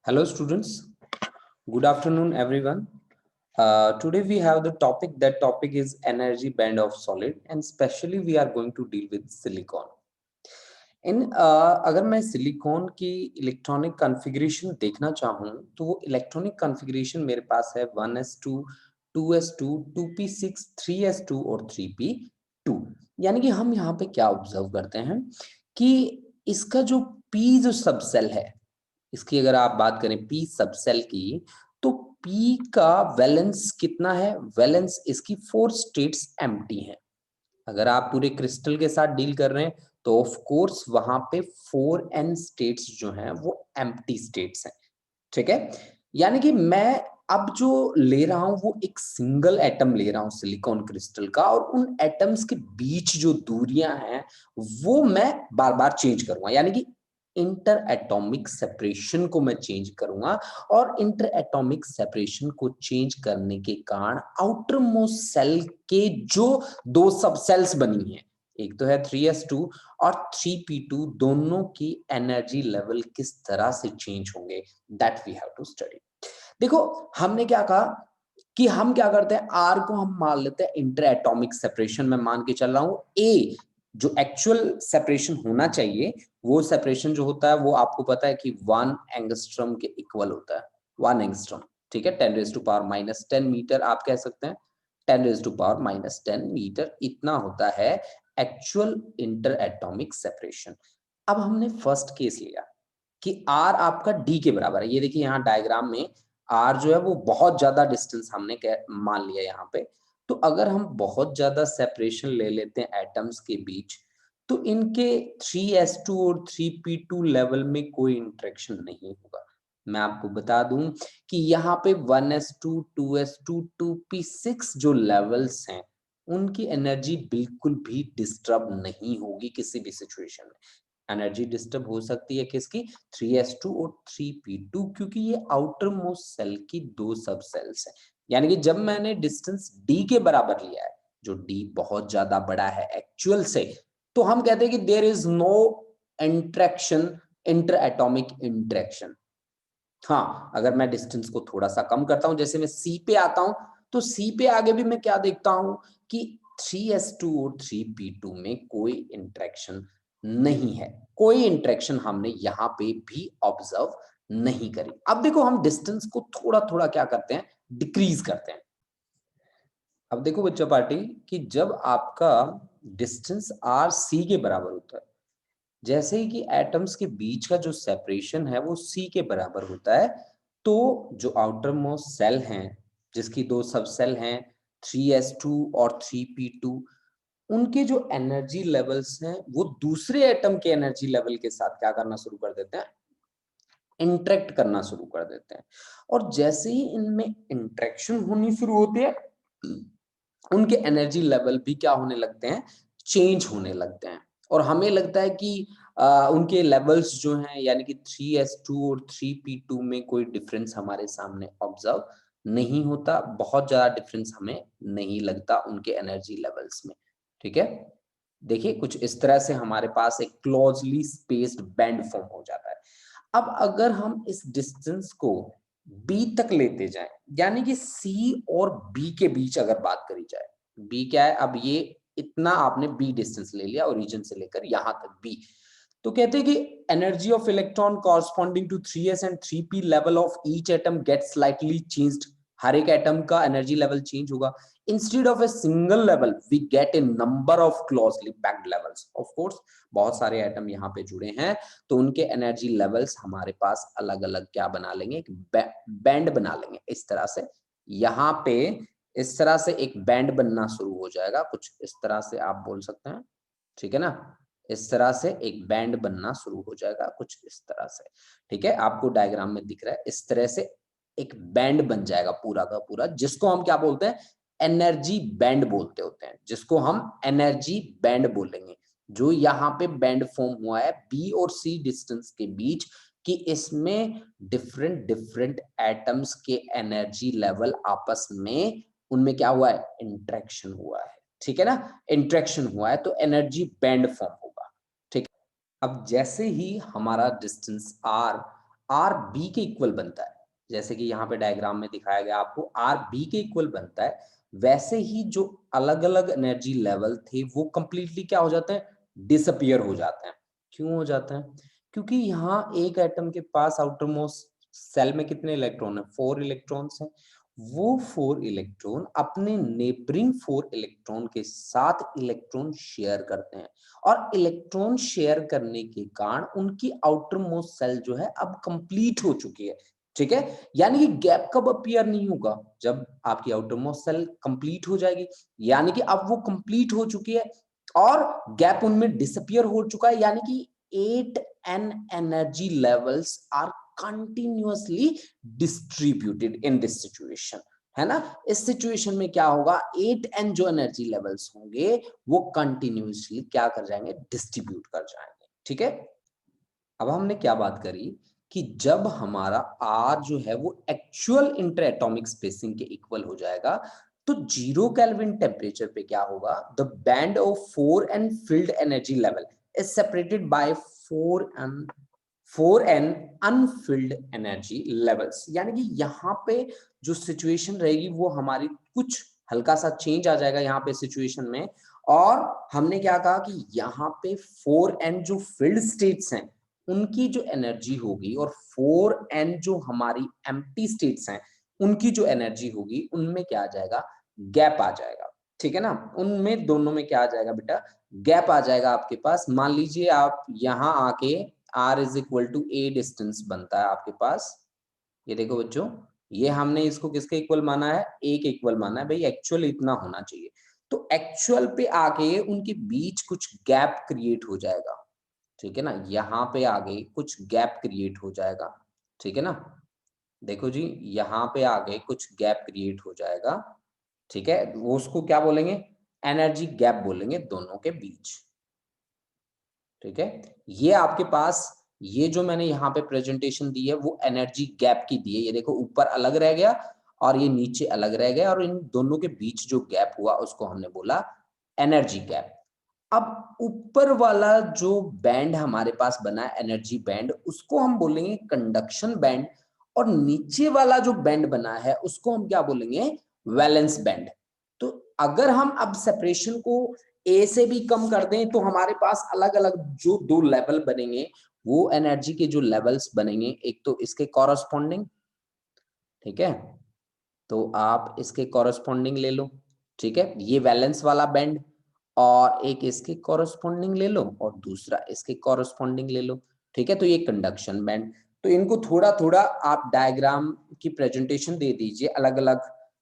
Hello students, good afternoon everyone. Today we have the topic, that topic is energy band of solid, and especially we are going to deal with silicon. अगर मैं silicon की electronic configuration देखना चाहूँ तो वो electronic configuration मेरे पास है 1s2, 2s2, 2p6, 3s2 और 3p2। यानी कि हम यहाँ पे क्या ऑब्जर्व करते हैं कि इसका जो p जो सबसेल है, इसकी अगर आप बात करें p सबसेल की, तो p का वैलेंस कितना है? वैलेंस इसकी 4 स्टेट्स एम्प्टी हैं। अगर आप पूरे क्रिस्टल के साथ डील कर रहे हैं तो ऑफ कोर्स वहां पे 4n स्टेट्स जो हैं वो एम्प्टी स्टेट्स हैं। ठीक है, यानी कि मैं अब जो ले रहा हूं वो एक सिंगल एटम ले रहा हूं सिलिकॉन क्रिस्टल का, और उन एटम्स के बीच जो दूरियां हैं वो मैं बार बार चेंज करूंगा, यानी कि इंटर एटॉमिक सेपरेशन को मैं चेंज करूंगा। और इंटर एटॉमिक सेपरेशन को चेंज करने के कारण आउटर मोस्ट सेल के जो दो सब सेल्स बनी हैं, एक तो है 3s2 और 3p2, दोनों की एनर्जी लेवल किस तरह से चेंज होंगे, that we have to study. देखो, हमने क्या कहा कि हम क्या करते हैं, आर को हम मान लेते हैं इंटर एटॉमिक सेपरेशन में मान के चल रहा हूं। ए जो एक्चुअल सेपरेशन होना चाहिए, वो सेपरेशन जो होता है वो आपको पता है कि 1 एंगस्ट्रॉम के इक्वल होता है। 1 एंगस्ट्रॉम, ठीक है, 10⁻⁻10 मीटर आप कह सकते हैं। 10⁻⁻10 मीटर इतना होता है एक्चुअल इंटर एटॉमिक सेपरेशन। अब हमने फर्स्ट केस लिया कि आर आपका डी के बराबर है। ये देखिए यहाँ डायग्राम में आर जो है वो बहुत ज्यादा डिस्टेंस हमने मान लिया यहाँ पे। तो अगर हम बहुत ज्यादा सेपरेशन ले लेते हैं एटम्स के बीच, तो इनके 3s2 और 3p2 लेवल में कोई इंटरेक्शन नहीं होगा। मैं आपको बता दूं कि यहाँ पे 1s2, 2s2, 2p6 जो लेवल्स हैं, उनकी एनर्जी बिल्कुल भी डिस्टर्ब नहीं होगी किसी भी सिचुएशन में। एनर्जी डिस्टर्ब हो सकती है किसकी? 3s2 और 3p2, क्योंकि ये आउटर मोस्ट सेल की दो सब सेल्स हैं। यानी कि जब मैंने डिस्टेंस d के बराबर लिया है, जो d बहुत ज्यादा बड़ा है एक्चुअल से, तो हम कहते हैं कि there is no interaction, inter atomic interaction. हाँ, अगर मैं डिस्टेंस को थोड़ा सा कम करता हूं, जैसे मैं C पे आता हूं, तो C पे आगे भी मैं क्या देखता हूं कि 3s2 और 3p2 में कोई इंटरेक्शन नहीं है। कोई इंटरेक्शन हमने यहाँ पे भी ऑब्जर्व नहीं करी। अब देखो, हम डिस्टेंस को थोड़ा थोड़ा क्या करते हैं, डिक्रीज करते हैं। अब देखो बच्चा पार्टी, कि जब आपका डिस्टेंस आर सी के बराबर होता है, जैसे ही कि एटम्स के बीच का जो सेपरेशन है वो C के बराबर होता है, तो जो आउटर मोस्ट सेल हैं, जिसकी दो सब सेल हैं 3s2 और 3p2, उनके जो एनर्जी लेवल्स हैं वो दूसरे एटम के एनर्जी लेवल के साथ क्या करना शुरू कर देते हैं, इंटरेक्ट करना शुरू कर देते हैं। और जैसे ही इनमें इंटरेक्शन होनी शुरू होती है, उनके एनर्जी लेवल भी क्या होने लगते हैं, चेंज होने लगते हैं। और हमें लगता है कि उनके लेवल्स जो हैं, यानी कि 3s2 और 3p2 में कोई डिफरेंस हमारे सामने ऑब्जर्व नहीं होता, बहुत ज्यादा डिफरेंस हमें नहीं लगता उनके एनर्जी लेवल्स में। ठीक है, देखिए कुछ इस तरह से हमारे पास एक क्लोजली स्पेस्ड बैंड फॉर्म हो जाता है। अब अगर हम इस डिस्टेंस को B तक लेते जाएं, यानी कि C और B के बीच अगर बात करी जाए, B क्या है, अब ये इतना आपने B डिस्टेंस ले लिया ओरिजिन से लेकर यहां तक B, तो कहते हैं कि energy of electron corresponding to 3s and 3p level of each atom get slightly changed. हर एक एटम का एनर्जी लेवल चेंज होगा। Instead of a single level we get a number of closely packed levels. Of course बहुत सारे atom यहाँ पे जुड़े हैं, तो उनके एनर्जी लेवल्स हमारे पास अलग अलग क्या बना लेंगे, एक बैंड बना लेंगे इस तरह से। यहाँ पे इस तरह से एक बैंड बनना शुरू हो जाएगा, कुछ इस तरह से आप बोल सकते हैं। ठीक है ना, इस तरह से एक बैंड बनना शुरू हो जाएगा, कुछ इस तरह से। ठीक है, आपको डायग्राम में दिख रहा है, इस तरह से एक बैंड बन जाएगा पूरा का पूरा, जिसको हम क्या बोलते हैं, एनर्जी बैंड बोलते होते हैं, जिसको हम एनर्जी बैंड बोलेंगे। जो यहाँ पे बैंड फॉर्म हुआ है बी और सी डिस्टेंस के बीच, कि इसमें डिफरेंट डिफरेंट एटम्स के एनर्जी लेवल आपस में, उनमें क्या हुआ है, इंटरेक्शन हुआ है। ठीक है ना, इंटरेक्शन हुआ है तो एनर्जी बैंड फॉर्म होगा। ठीक है, अब जैसे ही हमारा डिस्टेंस आर आर बी के इक्वल बनता है, जैसे कि यहाँ पे डायग्राम में दिखाया गया आपको आर बी के इक्वल बनता है, वैसे ही जो अलग अलग एनर्जी लेवल थे वो कंप्लीटली क्या हो जाते हैं, डिसअपियर हो जाते हैं। क्यों हो जाते हैं? क्योंकि यहाँ एक एटम के पास आउटर मोस्ट सेल में कितने इलेक्ट्रॉन है, 4 इलेक्ट्रॉन्स हैं। वो 4 इलेक्ट्रॉन अपने नेबरिंग 4 इलेक्ट्रॉन के साथ इलेक्ट्रॉन शेयर करते हैं, और इलेक्ट्रॉन शेयर करने के कारण उनकी आउटर मोस्ट सेल जो है अब कंप्लीट हो चुकी है। ठीक है, यानी कि गैप कब अपीयर नहीं होगा, जब आपकी आउटर मोस्ट सेल कंप्लीट हो जाएगी, यानी कि अब वो कंप्लीट हो चुकी है और गैप उनमें डिसअपियर हो चुका है, यानी कि 8n energy levels are continuously distributed in this situation, है ना। इस सिचुएशन में क्या होगा, 8n जो एनर्जी लेवल्स होंगे वो कंटिन्यूसली क्या कर जाएंगे, डिस्ट्रीब्यूट कर जाएंगे। ठीक है, अब हमने क्या बात करी कि जब हमारा R जो है वो एक्चुअल इंटर एटॉमिक स्पेसिंग के इक्वल हो जाएगा, तो 0 केल्विन टेम्परेचर पे क्या होगा, the band of 4n filled energy level is separated by 4n unfilled energy levels, यानी कि यहाँ पे जो सिचुएशन रहेगी वो हमारी कुछ हल्का सा चेंज आ जाएगा यहाँ पे सिचुएशन में। और हमने क्या कहा कि यहाँ पे 4n जो फिल्ड स्टेट्स हैं उनकी जो एनर्जी होगी और 4n जो हमारी एम्प्टी स्टेट्स हैं उनकी जो एनर्जी होगी, उनमें क्या आ जाएगा, गैप आ जाएगा। ठीक है ना, उनमें दोनों में क्या आ जाएगा बेटा, गैप आ जाएगा आपके पास। मान लीजिए आप यहाँ आके r is equal to a distance बनता है आपके पास, ये देखो बच्चों, ये हमने इसको किसके इक्वल माना है, a के इक्वल माना है, भाई एक्चुअल इतना होना चाहिए। तो एक्चुअल पे आके उनके बीच कुछ गैप क्रिएट हो जाएगा। ठीक है ना, यहाँ पे आगे कुछ गैप क्रिएट हो जाएगा। ठीक है ना, देखो जी, यहाँ पे आगे कुछ गैप क्रिएट हो जाएगा। ठीक है, वो उसको क्या बोलेंगे, एनर्जी गैप बोलेंगे दोनों के बीच। ठीक है, ये आपके पास ये जो मैंने यहाँ पे प्रेजेंटेशन दी है वो एनर्जी गैप की दी है। ये देखो ऊपर अलग रह गया और ये नीचे अलग रह गया, और इन दोनों के बीच जो गैप हुआ उसको हमने बोला एनर्जी गैप। अब ऊपर वाला जो बैंड हमारे पास बना है एनर्जी बैंड, उसको हम बोलेंगे कंडक्शन बैंड, और नीचे वाला जो बैंड बना है उसको हम क्या बोलेंगे, वैलेंस बैंड। तो अगर हम अब सेपरेशन को ए से भी कम कर दें तो हमारे पास अलग अलग जो दो लेवल बनेंगे, वो एनर्जी के जो लेवल्स बनेंगे, एक तो इसके कॉरस्पॉन्डिंग, ठीक है, तो आप इसके कॉरस्पॉन्डिंग ले लो। ठीक है, ये वैलेंस वाला बैंड, और एक इसके कॉरस्पॉन्डिंग ले लो और दूसरा इसके कॉरस्पॉन्डिंग ले लो। ठीक है, तो ये कंडक्शन बैंड। तो इनको थोड़ा थोड़ा आप डायग्राम की प्रेजेंटेशन दे दीजिए अलग अलग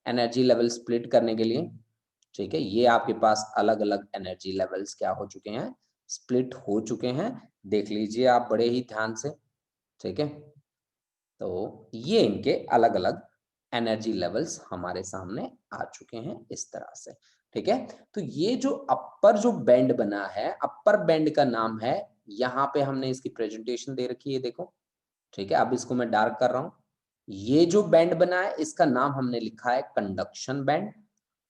एनर्जी लेवल स्प्लिट करने के लिए। ठीक है, ये आपके पास अलग अलग एनर्जी लेवल्स क्या हो चुके हैं, स्प्लिट हो चुके हैं, देख लीजिए आप बड़े ही ध्यान से। ठीक है, तो ये इनके अलग अलग एनर्जी लेवल्स हमारे सामने आ चुके हैं इस तरह से। ठीक है, तो ये जो अपर जो बैंड बना है, अपर बैंड का नाम है, यहाँ पे हमने इसकी प्रेजेंटेशन दे रखी है, देखो। ठीक है, अब इसको मैं डार्क कर रहा हूं। ये जो बैंड बना है इसका नाम हमने लिखा है कंडक्शन बैंड,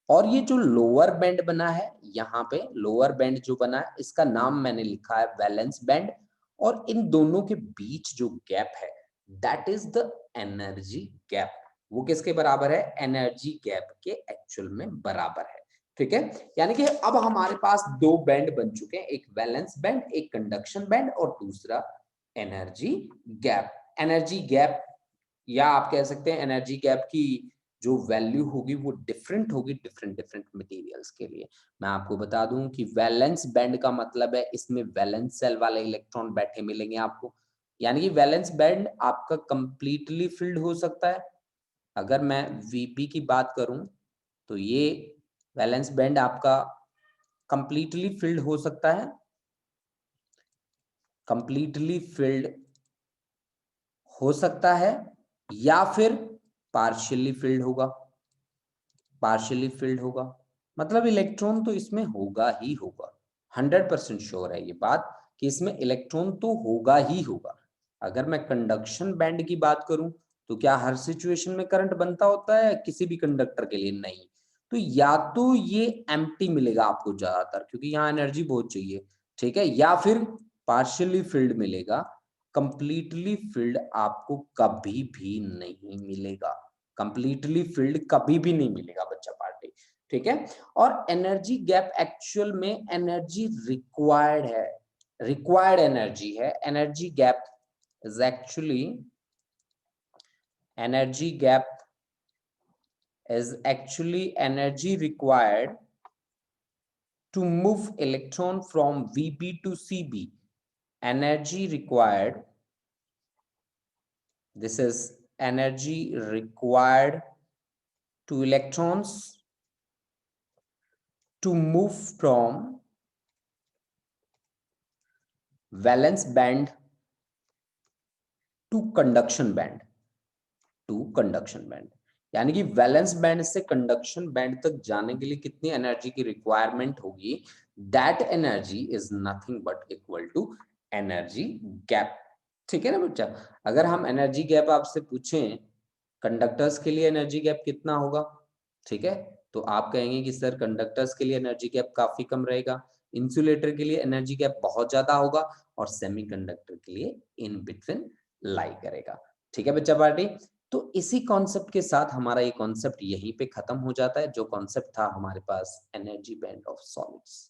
और ये जो लोअर बैंड बना है, यहाँ पे लोअर बैंड जो बना है इसका नाम मैंने लिखा है वैलेंस बैंड, और इन दोनों के बीच जो गैप है that is the energy gap. वो किसके बराबर है, एनर्जी गैप के एक्चुअल में बराबर है। ठीक है, यानी कि अब हमारे पास दो बैंड बन चुके हैं, एक वैलेंस बैंड, एक कंडक्शन बैंड, और दूसरा एनर्जी गैप। एनर्जी गैप, या आप कह सकते हैं एनर्जी गैप की जो वैल्यू होगी वो डिफरेंट होगी डिफरेंट डिफरेंट मटेरियल्स के लिए। मैं आपको बता दूं कि वैलेंस बैंड का मतलब है इसमें वैलेंस सेल वाले इलेक्ट्रॉन बैठे मिलेंगे आपको, यानी कि वैलेंस बैंड आपका कंप्लीटली फिल्ड हो सकता है। अगर मैं वीपी की बात करूं तो ये वैलेंस बैंड आपका कंप्लीटली फिल्ड हो सकता है, कंप्लीटली फिल्ड हो सकता है, या फिर पार्शियली फिल्ड होगा। पार्शियली फिल्ड होगा मतलब इलेक्ट्रॉन तो इसमें होगा ही होगा, 100% श्योर है ये बात कि इसमें इलेक्ट्रॉन तो होगा ही होगा। अगर मैं कंडक्शन बैंड की बात करूं तो क्या हर सिचुएशन में करंट बनता होता है किसी भी कंडक्टर के लिए, नहीं। तो या तो ये एम्प्टी मिलेगा आपको ज्यादातर क्योंकि यहाँ एनर्जी बहुत चाहिए, ठीक है, या फिर पार्शियली फिल्ड मिलेगा, कंप्लीटली फिल्ड आपको कभी भी नहीं मिलेगा, कंप्लीटली फिल्ड कभी भी नहीं मिलेगा बच्चा पार्टी, ठीक है। और एनर्जी गैप एक्चुअल में एनर्जी रिक्वायर्ड है, रिक्वायर्ड एनर्जी है। Energy gap is actually energy gap is actually energy required to move electron from VB to CB. Energy required, this is energy required to electrons to move from valence band to conduction band, to conduction band। यानी कि valence band से conduction band तक जाने के लिए कितनी energy की requirement होगी, that energy is nothing but equal to energy gap, ठीक है ना बच्चा। अगर हम एनर्जी गैप आपसे पूछें कंडक्टर्स के लिए एनर्जी गैप कितना होगा, ठीक है, तो आप कहेंगे कि सर कंडक्टर्स के लिए एनर्जी गैप काफी कम रहेगा, इंसुलेटर के लिए एनर्जी गैप बहुत ज्यादा होगा, और सेमीकंडक्टर के लिए इन बिटवीन लाई करेगा, ठीक है बच्चा पार्टी। तो इसी कॉन्सेप्ट के साथ हमारा ये कॉन्सेप्ट यहीं पे खत्म हो जाता है, जो कॉन्सेप्ट था हमारे पास एनर्जी बैंड ऑफ सॉलिड्स।